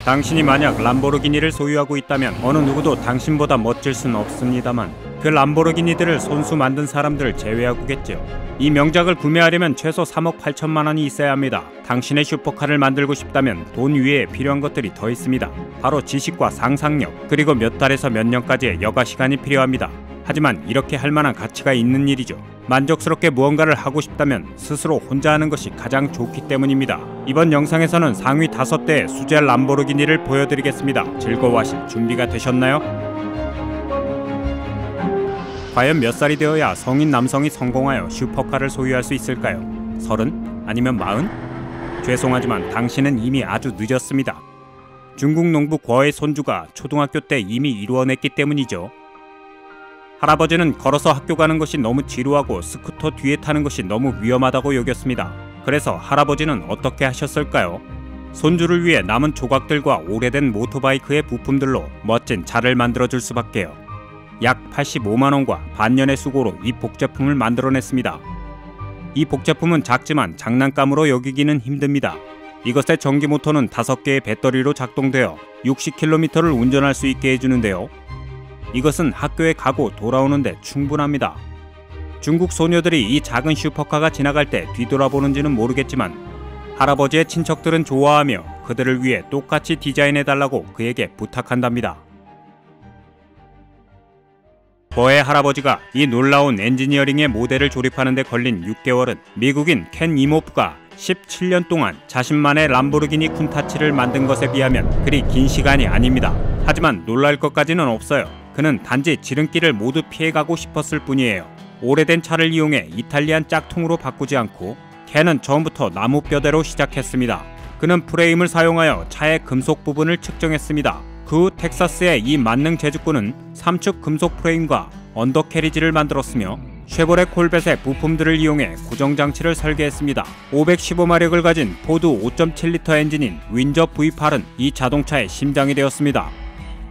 당신이 만약 람보르기니를 소유하고 있다면 어느 누구도 당신보다 멋질 순 없습니다만 그 람보르기니들을 손수 만든 사람들을 제외하고겠죠. 이 명작을 구매하려면 최소 3억 8천만 원이 있어야 합니다. 당신의 슈퍼카를 만들고 싶다면 돈 위에 필요한 것들이 더 있습니다. 바로 지식과 상상력, 그리고 몇 달에서 몇 년까지의 여가 시간이 필요합니다. 하지만 이렇게 할 만한 가치가 있는 일이죠. 만족스럽게 무언가를 하고 싶다면 스스로 혼자 하는 것이 가장 좋기 때문입니다. 이번 영상에서는 상위 5대의 수제 람보르기니를 보여드리겠습니다. 즐거워하실 준비가 되셨나요? 과연 몇 살이 되어야 성인 남성이 성공하여 슈퍼카를 소유할 수 있을까요? 30? 아니면 40? 죄송하지만 당신은 이미 아주 늦었습니다. 중국 농부 거의 손주가 초등학교 때 이미 이루어냈기 때문이죠. 할아버지는 걸어서 학교 가는 것이 너무 지루하고 스쿠터 뒤에 타는 것이 너무 위험하다고 여겼습니다. 그래서 할아버지는 어떻게 하셨을까요? 손주를 위해 남은 조각들과 오래된 모토바이크의 부품들로 멋진 차를 만들어줄 수밖에요. 약 85만원과 반년의 수고로 이 복제품을 만들어냈습니다. 이 복제품은 작지만 장난감으로 여기기는 힘듭니다. 이것의 전기 모터는 5개의 배터리로 작동되어 60km를 운전할 수 있게 해주는데요. 이것은 학교에 가고 돌아오는데 충분합니다. 중국 소녀들이 이 작은 슈퍼카가 지나갈 때 뒤돌아보는지는 모르겠지만 할아버지의 친척들은 좋아하며 그들을 위해 똑같이 디자인해달라고 그에게 부탁한답니다. 버의 할아버지가 이 놀라운 엔지니어링의 모델을 조립하는 데 걸린 6개월은 미국인 켄 이모프가 17년 동안 자신만의 람보르기니 쿤타치를 만든 것에 비하면 그리 긴 시간이 아닙니다. 하지만 놀랄 것까지는 없어요. 그는 단지 지름길을 모두 피해가고 싶었을 뿐이에요. 오래된 차를 이용해 이탈리안 짝퉁으로 바꾸지 않고 켄은 처음부터 나무 뼈대로 시작했습니다. 그는 프레임을 사용하여 차의 금속 부분을 측정했습니다. 그 후 텍사스의 이 만능 제주꾼은 3축 금속 프레임과 언더캐리지를 만들었으며 쉐보레 콜벳의 부품들을 이용해 고정장치를 설계했습니다. 515마력을 가진 포드 5.7리터 엔진인 윈저 V8은 이 자동차의 심장이 되었습니다.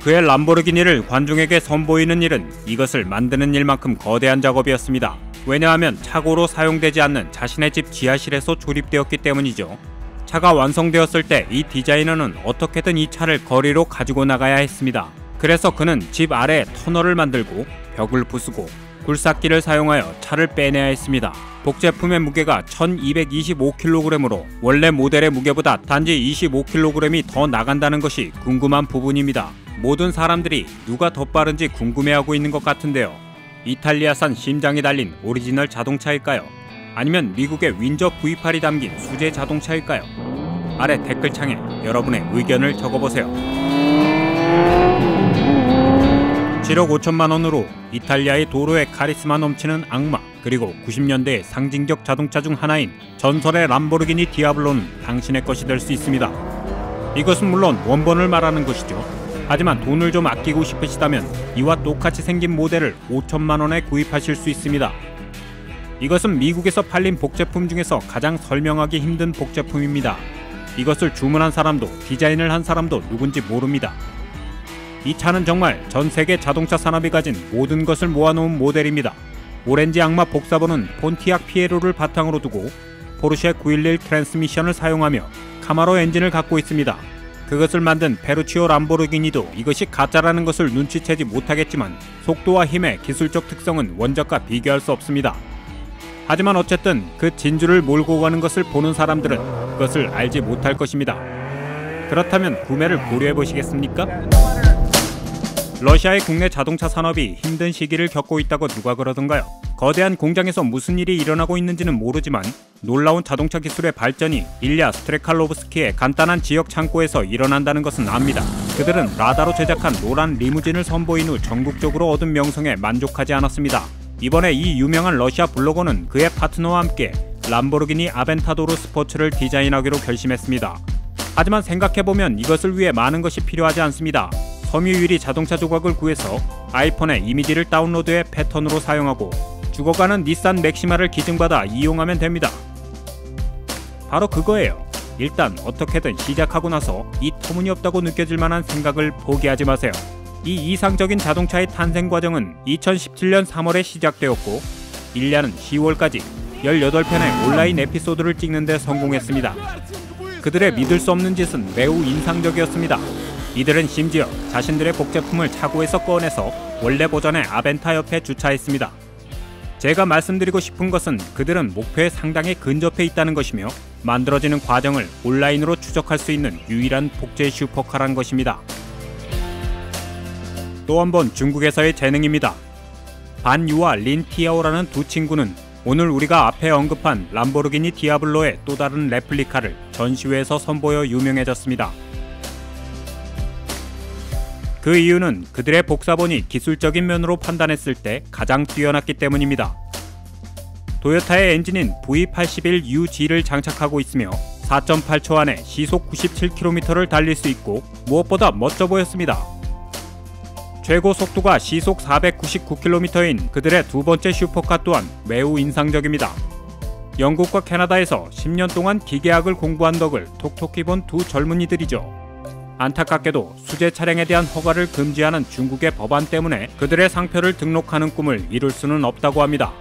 그의 람보르기니를 관중에게 선보이는 일은 이것을 만드는 일만큼 거대한 작업이었습니다. 왜냐하면 차고로 사용되지 않는 자신의 집 지하실에서 조립되었기 때문이죠. 차가 완성되었을 때 이 디자이너는 어떻게든 이 차를 거리로 가지고 나가야 했습니다. 그래서 그는 집 아래에 터널을 만들고 벽을 부수고 굴삭기를 사용하여 차를 빼내야 했습니다. 복제품의 무게가 1225kg으로 원래 모델의 무게보다 단지 25kg이 더 나간다는 것이 궁금한 부분입니다. 모든 사람들이 누가 더 빠른지 궁금해하고 있는 것 같은데요. 이탈리아산 심장이 달린 오리지널 자동차일까요? 아니면 미국의 윈저 V8이 담긴 수제 자동차일까요? 아래 댓글창에 여러분의 의견을 적어보세요. 7억 5천만 원으로 이탈리아의 도로에 카리스마 넘치는 악마, 그리고 90년대의 상징적 자동차 중 하나인 전설의 람보르기니 디아블로는 당신의 것이 될 수 있습니다. 이것은 물론 원본을 말하는 것이죠. 하지만 돈을 좀 아끼고 싶으시다면 이와 똑같이 생긴 모델을 5천만 원에 구입하실 수 있습니다. 이것은 미국에서 팔린 복제품 중에서 가장 설명하기 힘든 복제품입니다. 이것을 주문한 사람도 디자인을 한 사람도 누군지 모릅니다. 이 차는 정말 전 세계 자동차 산업이 가진 모든 것을 모아놓은 모델입니다. 오렌지 악마 복사본은 폰티악 피에로를 바탕으로 두고 포르쉐 911 트랜스미션을 사용하며 카마로 엔진을 갖고 있습니다. 그것을 만든 페루치오 람보르기니도 이것이 가짜라는 것을 눈치채지 못하겠지만 속도와 힘의 기술적 특성은 원작과 비교할 수 없습니다. 하지만 어쨌든 그 진주를 몰고 가는 것을 보는 사람들은 그것을 알지 못할 것입니다. 그렇다면 구매를 고려해 보시겠습니까? 러시아의 국내 자동차 산업이 힘든 시기를 겪고 있다고 누가 그러던가요? 거대한 공장에서 무슨 일이 일어나고 있는지는 모르지만 놀라운 자동차 기술의 발전이 일랴 스트레칼로브스키의 간단한 지역 창고에서 일어난다는 것은 압니다. 그들은 라다로 제작한 노란 리무진을 선보인 후 전국적으로 얻은 명성에 만족하지 않았습니다. 이번에 이 유명한 러시아 블로거는 그의 파트너와 함께 람보르기니 아벤타도르 스포츠를 디자인하기로 결심했습니다. 하지만 생각해보면 이것을 위해 많은 것이 필요하지 않습니다. 섬유유리 자동차 조각을 구해서 아이폰의 이미지를 다운로드해 패턴으로 사용하고 죽어가는 닛산 맥시마를 기증받아 이용하면 됩니다. 바로 그거예요. 일단 어떻게든 시작하고 나서 이 터무니없다고 느껴질 만한 생각을 포기하지 마세요. 이 이상적인 자동차의 탄생 과정은 2017년 3월에 시작되었고 일랴는 10월까지 18편의 온라인 에피소드를 찍는 데 성공했습니다. 그들의 믿을 수 없는 짓은 매우 인상적이었습니다. 이들은 심지어 자신들의 복제품을 차고에서 꺼내서 원래 버전의 아벤타 옆에 주차했습니다. 제가 말씀드리고 싶은 것은 그들은 목표에 상당히 근접해 있다는 것이며 만들어지는 과정을 온라인으로 추적할 수 있는 유일한 복제 슈퍼카란 것입니다. 또 한 번 중국에서의 재능입니다. 반유와 린 티아오라는 두 친구는 오늘 우리가 앞에 언급한 람보르기니 디아블로의 또 다른 레플리카를 전시회에서 선보여 유명해졌습니다. 그 이유는 그들의 복사본이 기술적인 면으로 판단했을 때 가장 뛰어났기 때문입니다. 도요타의 엔진인 V81UG를 장착하고 있으며 4.8초 안에 시속 97km를 달릴 수 있고 무엇보다 멋져 보였습니다. 최고 속도가 시속 499km인 그들의 두 번째 슈퍼카 또한 매우 인상적입니다. 영국과 캐나다에서 10년 동안 기계학을 공부한 덕을 톡톡히 본 두 젊은이들이죠. 안타깝게도 수제 차량에 대한 허가를 금지하는 중국의 법안 때문에 그들의 상표를 등록하는 꿈을 이룰 수는 없다고 합니다.